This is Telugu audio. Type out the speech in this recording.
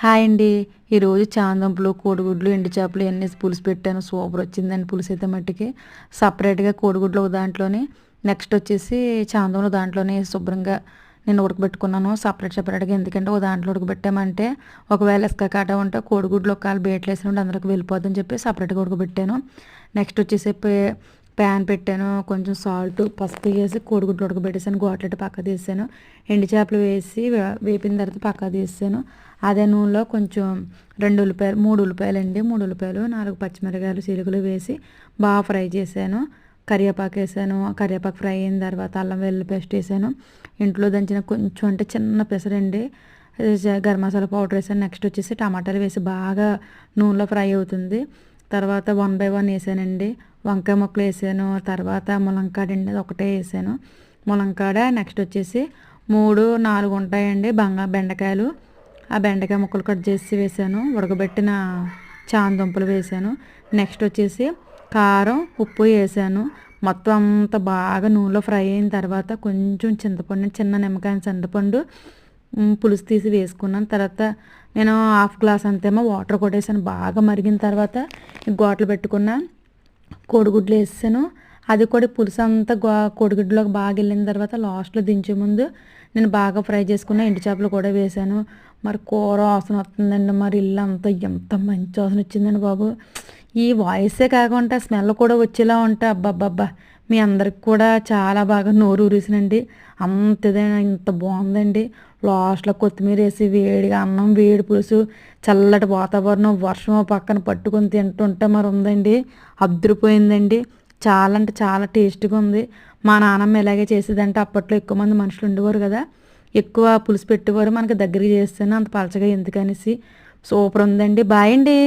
హాయ్ అండి. ఈరోజు చామదుంపలు, కోడిగుడ్లు, ఎండు చేపలు ఇవన్నీ పులుసు పెట్టాను. సూపర్ వచ్చిందండి పులుసు అయితే మట్టికి. సపరేట్గా కోడిగుడ్లు ఒక దాంట్లోని, నెక్స్ట్ వచ్చేసి చామదుంపలు దాంట్లోనే శుభ్రంగా నేను ఉడకబెట్టుకున్నాను సపరేట్గా. ఎందుకంటే ఒక దాంట్లో ఉడకబెట్టామంటే ఒకవేళ ఇసుక కాట ఉంటే కోడిగుడ్లు ఒకవేళ బేట్లు వేసినప్పుడు అందరికి వెళ్ళిపోద్దని చెప్పి సపరేట్గా ఉడకబెట్టాను. నెక్స్ట్ వచ్చేసి ప్యాన్ పెట్టాను, కొంచెం సాల్ట్ పసుపు వేసి కోడిగుడ్లు ఉడకబెట్టేసాను, గోట్లెట్టి పక్క తీసాను, ఎండు చేపలు వేసి వేపిన తర్వాత పక్క తీసాను. అదే నూనెలో కొంచెం 2 ఉల్లిపాయలు 3 ఉల్లిపాయలు అండి, 3 ఉల్లిపాయలు 4 పచ్చిమిరకాయలు చీలికలు వేసి బాగా ఫ్రై చేశాను. కరివేపాకు వేసాను. కరివేపాకు ఫ్రై అయిన తర్వాత అల్లం వెల్లుల్లి పేస్ట్ వేసాను. ఇంట్లో దంచిన కొంచెం అంటే చిన్న పెసరండి గరం మసాలా పౌడర్ వేసాను. నెక్స్ట్ వచ్చేసి టమాటాలు వేసి బాగా నూనెలో ఫ్రై అవుతుంది. తర్వాత 1 బై 1 వేసానండి. వంకాయ ముక్కలు వేసాను. తర్వాత ములంకాడ అండి అది ఒకటే వేసాను ములంకాడ. నెక్స్ట్ వచ్చేసి 3, 4 ఉంటాయండి బెండకాయలు. ఆ బెండకాయ ముక్కలు కట్ చేసి వేసాను. ఉడకబెట్టిన చామదుంపలు వేసాను. నెక్స్ట్ వచ్చేసి కారం ఉప్పు వేసాను. మొత్తం అంతా బాగా నూనెలో ఫ్రై అయిన తర్వాత కొంచెం చింతపండు, చిన్న నిమ్మకాయ చింతపండు పులుసు తీసి వేసుకున్నాను. తర్వాత నేను హాఫ్ గ్లాస్ అంతేమో వాటర్ కొట్టేసాను. బాగా మరిగిన తర్వాత గోటలు పెట్టుకున్న కోడిగుడ్లు వేసాను. అది కూడా పులుసు అంతా కోడిగుడ్లోకి బాగా వెళ్ళిన తర్వాత లాస్ట్లో దించే ముందు నేను బాగా ఫ్రై చేసుకున్న ఎండు చేపలు కూడా వేసాను. మరి కూర వాసన వస్తుందండి. మరి ఇల్లు అంతా ఎంత మంచి వాసన వచ్చిందండి బాబు. ఈ వాయిసే కాకుండా స్మెల్ కూడా వచ్చేలా ఉంటే అబ్బబ్బబ్బా మీ అందరికి కూడా చాలా బాగా నోరు ఊరేసినండి. అంతదైనా ఇంత బాగుందండి. లాస్ట్లో కొత్తిమీర వేసి వేడిగా అన్నం, వేడి పులుసు, చల్లటి వాతావరణం, వర్షం పక్కన పట్టుకొని తింటుంటే మరి ఉందండి, అద్దరిపోయిందండి. చాలా అంటే చాలా టేస్ట్గా ఉంది. మా నాన్నమ్మ ఇలాగే చేసేదంటే అప్పట్లో ఎక్కువ మంది మనుషులు ఉండేవారు కదా, ఎక్కువ పులుసు పెట్టేవారు. మనకి దగ్గరికి చేస్తేనే అంత పలచగా ఎందుకనేసి సూపర్ ఉందండి. బాయ్ అండి.